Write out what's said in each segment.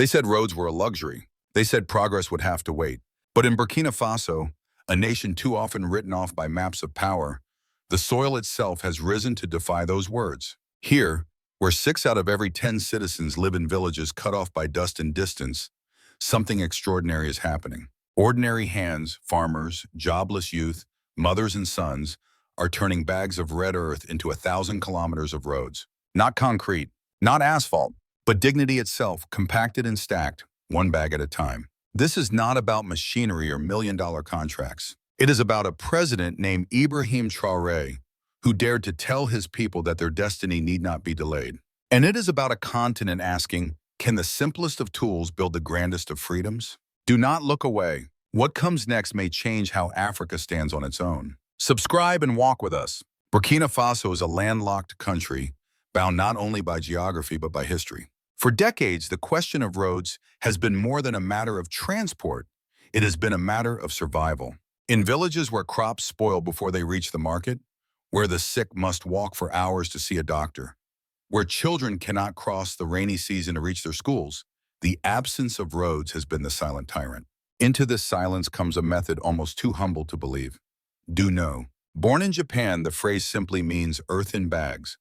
They said roads were a luxury. They said progress would have to wait. But in Burkina Faso, a nation too often written off by maps of power, the soil itself has risen to defy those words. Here, where 6 out of every 10 citizens live in villages cut off by dust and distance, something extraordinary is happening. Ordinary hands, farmers, jobless youth, mothers and sons, are turning bags of red earth into 1,000 kilometers of roads. Not concrete, not asphalt, but dignity itself, compacted and stacked, one bag at a time. This is not about machinery or million-dollar contracts. It is about a president named Ibrahim Traoré who dared to tell his people that their destiny need not be delayed. And it is about a continent asking, can the simplest of tools build the grandest of freedoms? Do not look away. What comes next may change how Africa stands on its own. Subscribe and walk with us. Burkina Faso is a landlocked country, bound not only by geography but by history. For decades, the question of roads has been more than a matter of transport. It has been a matter of survival. In villages where crops spoil before they reach the market, where the sick must walk for hours to see a doctor, where children cannot cross the rainy season to reach their schools, the absence of roads has been the silent tyrant. Into this silence comes a method almost too humble to believe. Do Nou. Born in Japan, the phrase simply means earth in bags.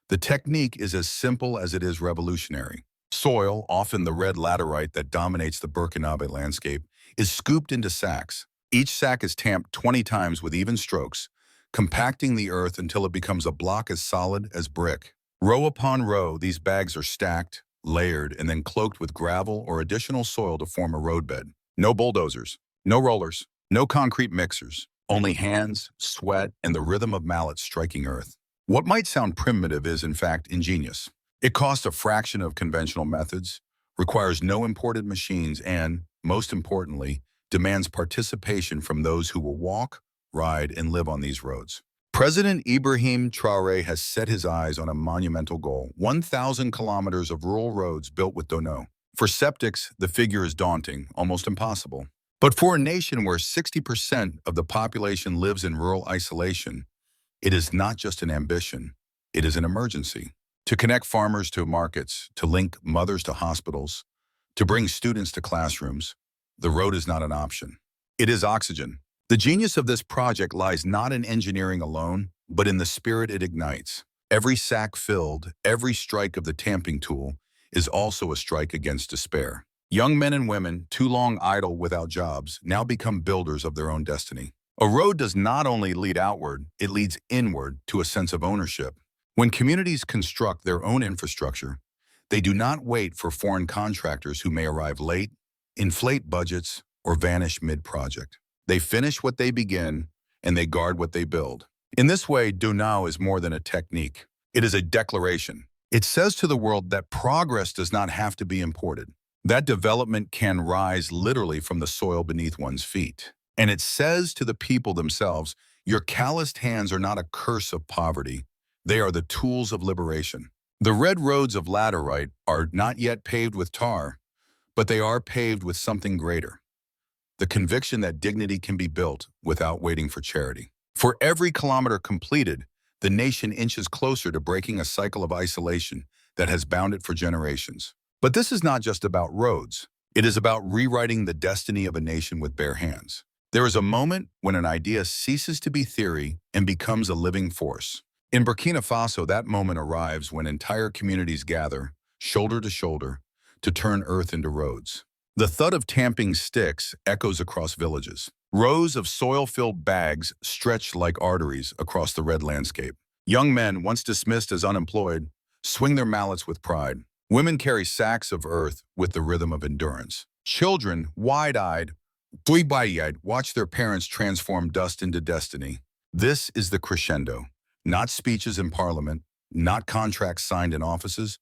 The technique is as simple as it is revolutionary. Soil, often the red laterite that dominates the Burkinabe landscape, is scooped into sacks. Each sack is tamped 20 times with even strokes, compacting the earth until it becomes a block as solid as brick. Row upon row, these bags are stacked, layered, and then cloaked with gravel or additional soil to form a roadbed. No bulldozers, no rollers, no concrete mixers, only hands, sweat, and the rhythm of mallets striking earth. What might sound primitive is, in fact, ingenious. It costs a fraction of conventional methods, requires no imported machines, and, most importantly, demands participation from those who will walk, ride, and live on these roads. President Ibrahim Traoré has set his eyes on a monumental goal: 1,000 kilometers of rural roads built with Do Nou. For skeptics, the figure is daunting, almost impossible. But for a nation where 60% of the population lives in rural isolation, it is not just an ambition, it is an emergency. To connect farmers to markets, to link mothers to hospitals, to bring students to classrooms, the road is not an option. It is oxygen. The genius of this project lies not in engineering alone, but in the spirit it ignites. Every sack filled, every strike of the tamping tool is also a strike against despair. Young men and women, too long idle without jobs, now become builders of their own destiny. A road does not only lead outward, it leads inward to a sense of ownership. When communities construct their own infrastructure, they do not wait for foreign contractors who may arrive late, inflate budgets, or vanish mid-project. They finish what they begin, and they guard what they build. In this way, Do Nou is more than a technique. It is a declaration. It says to the world that progress does not have to be imported, that development can rise literally from the soil beneath one's feet. And it says to the people themselves, your calloused hands are not a curse of poverty. They are the tools of liberation. The red roads of laterite are not yet paved with tar, but they are paved with something greater: the conviction that dignity can be built without waiting for charity. For every kilometer completed, the nation inches closer to breaking a cycle of isolation that has bound it for generations. But this is not just about roads. It is about rewriting the destiny of a nation with bare hands. There is a moment when an idea ceases to be theory and becomes a living force. In Burkina Faso, that moment arrives when entire communities gather, shoulder to shoulder, to turn earth into roads. The thud of tamping sticks echoes across villages. Rows of soil-filled bags stretch like arteries across the red landscape. Young men, once dismissed as unemployed, swing their mallets with pride. Women carry sacks of earth with the rhythm of endurance. Children, wide-eyed, watch their parents transform dust into destiny. This is the crescendo. Not speeches in parliament, not contracts signed in offices,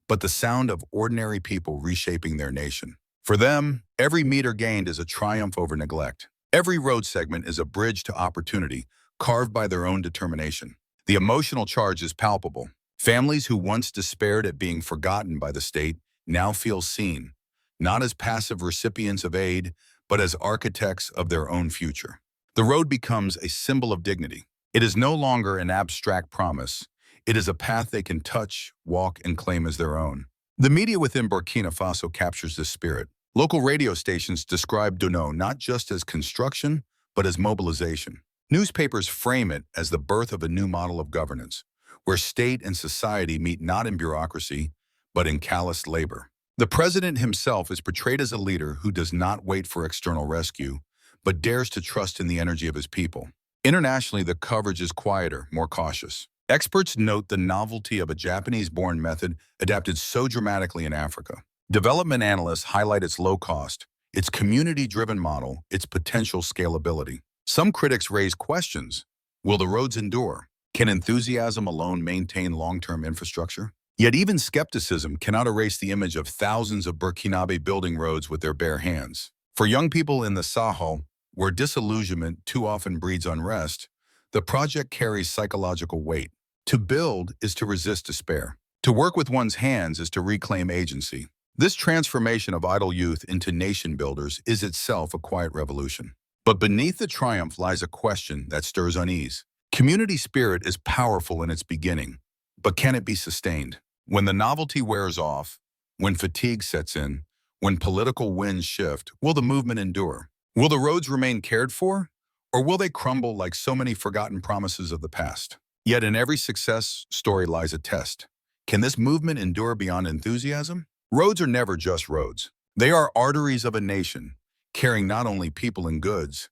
but the sound of ordinary people reshaping their nation. For them, every meter gained is a triumph over neglect. Every road segment is a bridge to opportunity, carved by their own determination. The emotional charge is palpable. Families who once despaired at being forgotten by the state now feel seen, not as passive recipients of aid, but as architects of their own future. The road becomes a symbol of dignity. It is no longer an abstract promise. It is a path they can touch, walk, and claim as their own. The media within Burkina Faso captures this spirit. Local radio stations describe Do Nou not just as construction, but as mobilization. Newspapers frame it as the birth of a new model of governance, where state and society meet not in bureaucracy, but in calloused labor. The president himself is portrayed as a leader who does not wait for external rescue, but dares to trust in the energy of his people. Internationally, the coverage is quieter, more cautious. Experts note the novelty of a Japanese-born method adapted so dramatically in Africa. Development analysts highlight its low cost, its community-driven model, its potential scalability. Some critics raise questions. Will the roads endure? Can enthusiasm alone maintain long-term infrastructure? Yet even skepticism cannot erase the image of thousands of Burkinabe building roads with their bare hands. For young people in the Sahel, where disillusionment too often breeds unrest, the project carries psychological weight. To build is to resist despair. To work with one's hands is to reclaim agency. This transformation of idle youth into nation builders is itself a quiet revolution. But beneath the triumph lies a question that stirs unease. Community spirit is powerful in its beginning, but can it be sustained? When the novelty wears off, when fatigue sets in, when political winds shift, will the movement endure? Will the roads remain cared for, or will they crumble like so many forgotten promises of the past? Yet in every success story lies a test. Can this movement endure beyond enthusiasm? Roads are never just roads. They are arteries of a nation, carrying not only people and goods,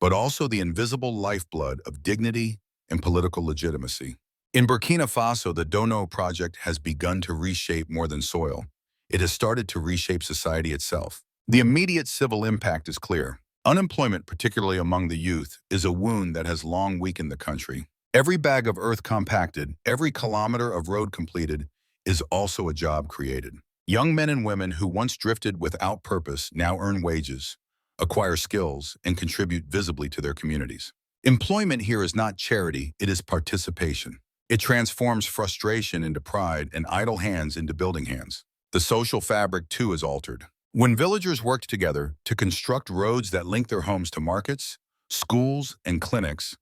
but also the invisible lifeblood of dignity and political legitimacy. In Burkina Faso, the Do Nou project has begun to reshape more than soil. It has started to reshape society itself. The immediate civil impact is clear. Unemployment, particularly among the youth, is a wound that has long weakened the country. Every bag of earth compacted, every kilometer of road completed, is also a job created. Young men and women who once drifted without purpose now earn wages, acquire skills, and contribute visibly to their communities. Employment here is not charity, it is participation. It transforms frustration into pride and idle hands into building hands. The social fabric, too, is altered. When villagers worked together to construct roads that link their homes to markets, schools, and clinics,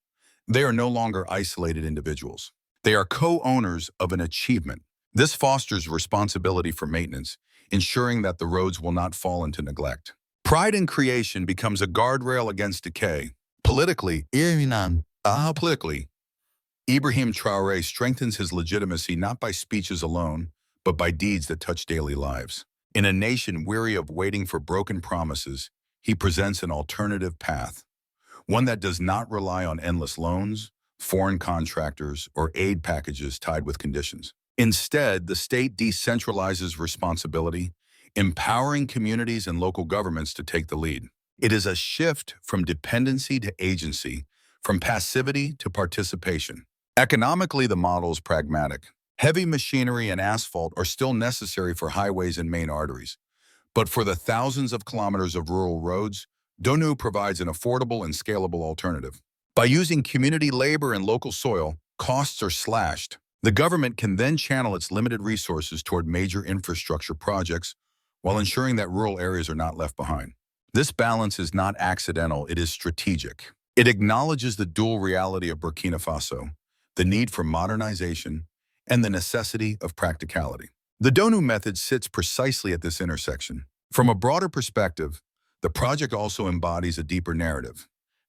they are no longer isolated individuals. They are co-owners of an achievement. This fosters responsibility for maintenance, ensuring that the roads will not fall into neglect. Pride in creation becomes a guardrail against decay. Politically, Ibrahim Traoré strengthens his legitimacy not by speeches alone, but by deeds that touch daily lives. In a nation weary of waiting for broken promises, he presents an alternative path, one that does not rely on endless loans, foreign contractors, or aid packages tied with conditions. Instead, the state decentralizes responsibility, empowering communities and local governments to take the lead. It is a shift from dependency to agency, from passivity to participation. Economically, the model is pragmatic. Heavy machinery and asphalt are still necessary for highways and main arteries. But for the thousands of kilometers of rural roads, Do Nou provides an affordable and scalable alternative. By using community labor and local soil, costs are slashed. The government can then channel its limited resources toward major infrastructure projects while ensuring that rural areas are not left behind. This balance is not accidental, it is strategic. It acknowledges the dual reality of Burkina Faso, the need for modernization, and the necessity of practicality. The Do Nou method sits precisely at this intersection. From a broader perspective, the project also embodies a deeper narrative.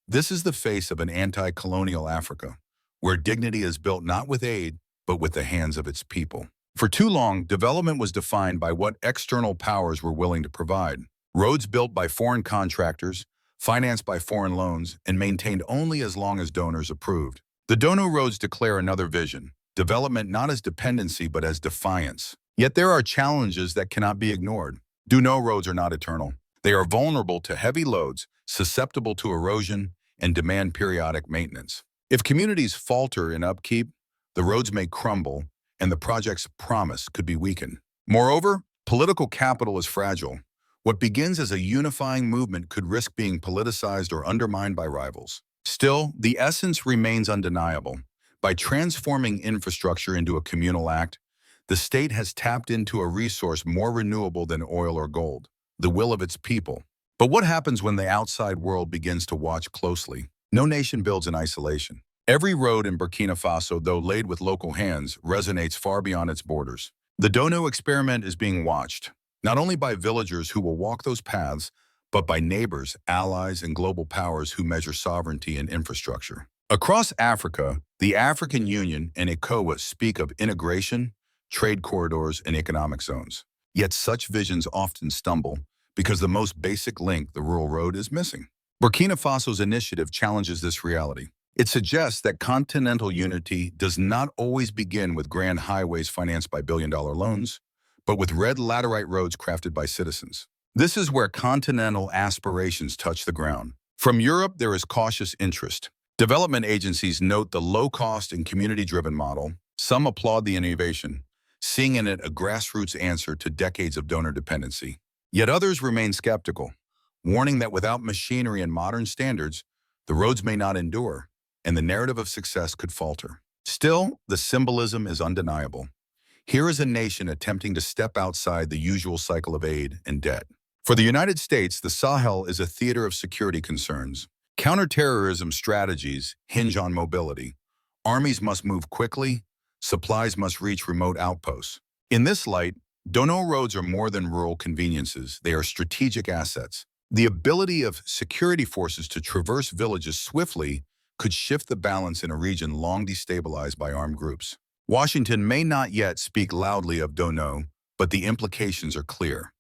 This is the face of an anti-colonial Africa, where dignity is built not with aid, but with the hands of its people. For too long, development was defined by what external powers were willing to provide. Roads built by foreign contractors, financed by foreign loans, and maintained only as long as donors approved. The Do Nou roads declare another vision, development not as dependency but as defiance. Yet there are challenges that cannot be ignored. Do Nou roads are not eternal. They are vulnerable to heavy loads, susceptible to erosion, and demand periodic maintenance. If communities falter in upkeep, the roads may crumble, and the project's promise could be weakened. Moreover, political capital is fragile. What begins as a unifying movement could risk being politicized or undermined by rivals. Still, the essence remains undeniable. By transforming infrastructure into a communal act, the state has tapped into a resource more renewable than oil or gold, the will of its people. But what happens when the outside world begins to watch closely? No nation builds in isolation. Every road in Burkina Faso, though laid with local hands, resonates far beyond its borders. The Do Nou experiment is being watched, not only by villagers who will walk those paths, but by neighbors, allies, and global powers who measure sovereignty and infrastructure. Across Africa, the African Union and ECOWAS speak of integration, trade corridors, and economic zones. Yet such visions often stumble because the most basic link, the rural road, is missing. Burkina Faso's initiative challenges this reality. It suggests that continental unity does not always begin with grand highways financed by billion-dollar loans, but with red laterite roads crafted by citizens. This is where continental aspirations touch the ground. From Europe, there is cautious interest. Development agencies note the low-cost and community-driven model. Some applaud the innovation, seeing in it a grassroots answer to decades of donor dependency. Yet others remain skeptical, warning that without machinery and modern standards, the roads may not endure, and the narrative of success could falter. Still, the symbolism is undeniable. Here is a nation attempting to step outside the usual cycle of aid and debt. For the United States, the Sahel is a theater of security concerns. Counterterrorism strategies hinge on mobility. Armies must move quickly, supplies must reach remote outposts. In this light, Do Nou roads are more than rural conveniences, they are strategic assets. The ability of security forces to traverse villages swiftly could shift the balance in a region long destabilized by armed groups. Washington may not yet speak loudly of Do Nou, but the implications are clear.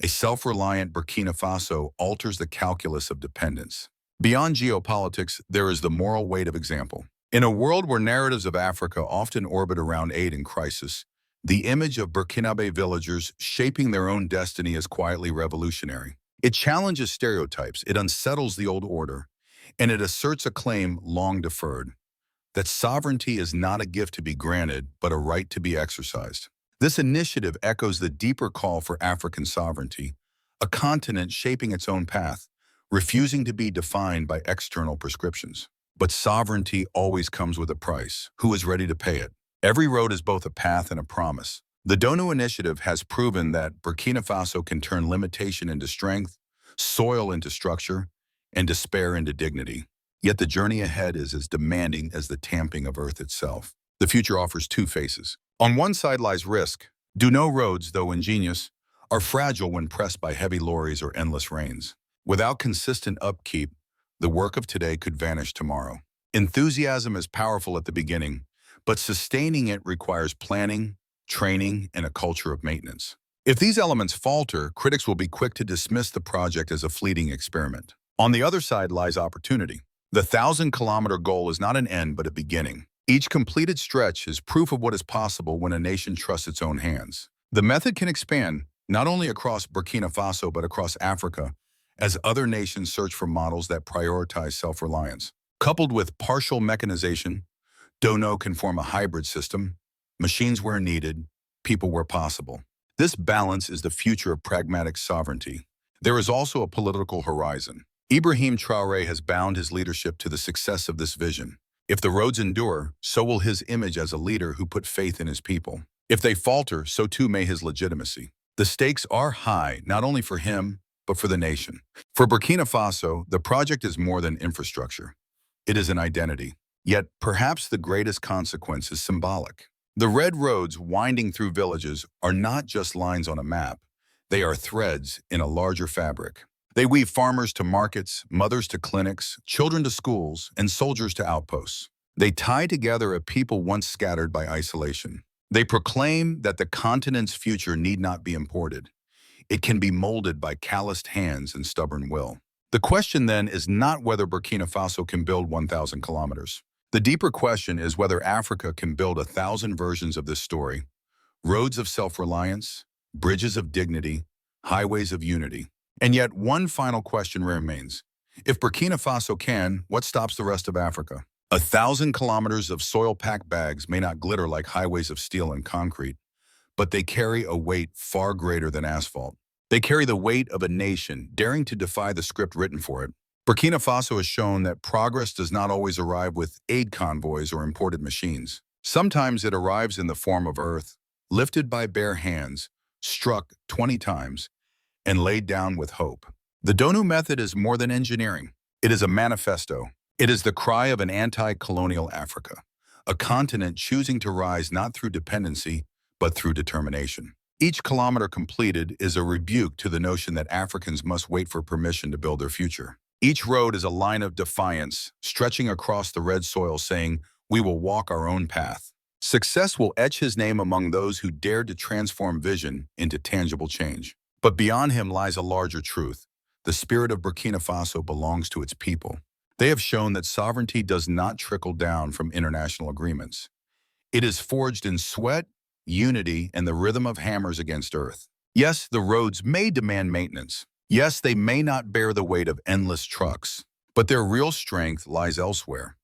A self-reliant Burkina Faso alters the calculus of dependence. Beyond geopolitics, there is the moral weight of example. In a world where narratives of Africa often orbit around aid and crisis, the image of Burkinabe villagers shaping their own destiny is quietly revolutionary. It challenges stereotypes, it unsettles the old order, and it asserts a claim long deferred, that sovereignty is not a gift to be granted, but a right to be exercised. This initiative echoes the deeper call for African sovereignty, a continent shaping its own path, refusing to be defined by external prescriptions. But sovereignty always comes with a price. Who is ready to pay it? Every road is both a path and a promise. The Do Nou initiative has proven that Burkina Faso can turn limitation into strength, soil into structure, and despair into dignity. Yet the journey ahead is as demanding as the tamping of earth itself. The future offers two faces. On one side lies risk. Do Nou roads, though ingenious, are fragile when pressed by heavy lorries or endless rains. Without consistent upkeep, the work of today could vanish tomorrow. Enthusiasm is powerful at the beginning, but sustaining it requires planning, training, and a culture of maintenance. If these elements falter, critics will be quick to dismiss the project as a fleeting experiment. On the other side lies opportunity. The 1,000-kilometer goal is not an end, but a beginning. Each completed stretch is proof of what is possible when a nation trusts its own hands. The method can expand, not only across Burkina Faso, but across Africa, as other nations search for models that prioritize self-reliance. Coupled with partial mechanization, Do Nou can form a hybrid system, machines where needed, people where possible. This balance is the future of pragmatic sovereignty. There is also a political horizon. Ibrahim Traoré has bound his leadership to the success of this vision. If the roads endure, so will his image as a leader who put faith in his people. If they falter, so too may his legitimacy. The stakes are high, not only for him, but for the nation. For Burkina Faso, the project is more than infrastructure. It is an identity. Yet, perhaps the greatest consequence is symbolic. The red roads winding through villages are not just lines on a map. They are threads in a larger fabric. They weave farmers to markets, mothers to clinics, children to schools, and soldiers to outposts. They tie together a people once scattered by isolation. They proclaim that the continent's future need not be imported. It can be molded by calloused hands and stubborn will. The question then is not whether Burkina Faso can build 1,000 kilometers. The deeper question is whether Africa can build 1,000 versions of this story. Roads of self-reliance, bridges of dignity, highways of unity. And yet one final question remains. If Burkina Faso can, what stops the rest of Africa? 1,000 kilometers of soil-packed bags may not glitter like highways of steel and concrete, but they carry a weight far greater than asphalt. They carry the weight of a nation daring to defy the script written for it. Burkina Faso has shown that progress does not always arrive with aid convoys or imported machines. Sometimes it arrives in the form of earth, lifted by bare hands, struck 20 times, and laid down with hope. The Do Nou method is more than engineering. It is a manifesto. It is the cry of an anti-colonial Africa, a continent choosing to rise not through dependency, but through determination. Each kilometer completed is a rebuke to the notion that Africans must wait for permission to build their future. Each road is a line of defiance, stretching across the red soil saying, "We will walk our own path." Success will etch his name among those who dared to transform vision into tangible change. But beyond him lies a larger truth. The spirit of Burkina Faso belongs to its people. They have shown that sovereignty does not trickle down from international agreements. It is forged in sweat, unity, and the rhythm of hammers against earth. Yes, the roads may demand maintenance. Yes, they may not bear the weight of endless trucks. But their real strength lies elsewhere,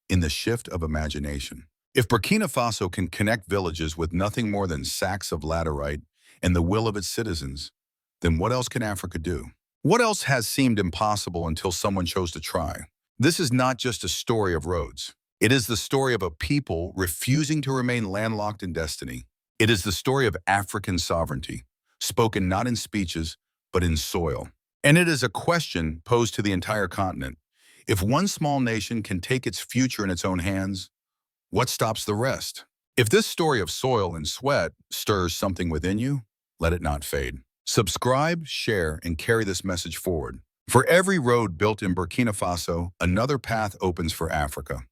in the shift of imagination. If Burkina Faso can connect villages with nothing more than sacks of laterite and the will of its citizens, then what else can Africa do? What else has seemed impossible until someone chose to try? This is not just a story of roads. It is the story of a people refusing to remain landlocked in destiny. It is the story of African sovereignty, spoken not in speeches, but in soil. And it is a question posed to the entire continent. If one small nation can take its future in its own hands, what stops the rest? If this story of soil and sweat stirs something within you, let it not fade. Subscribe, share, and carry this message forward. For every road built in Burkina Faso, another path opens for Africa.